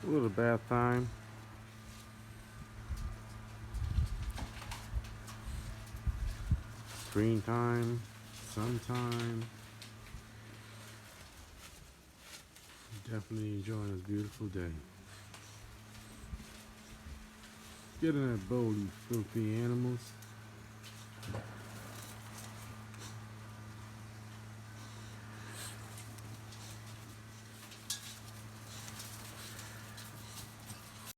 A little bath time. Screen time. Sun time. Definitely enjoying this beautiful day. Get in that boat, you filthy animals.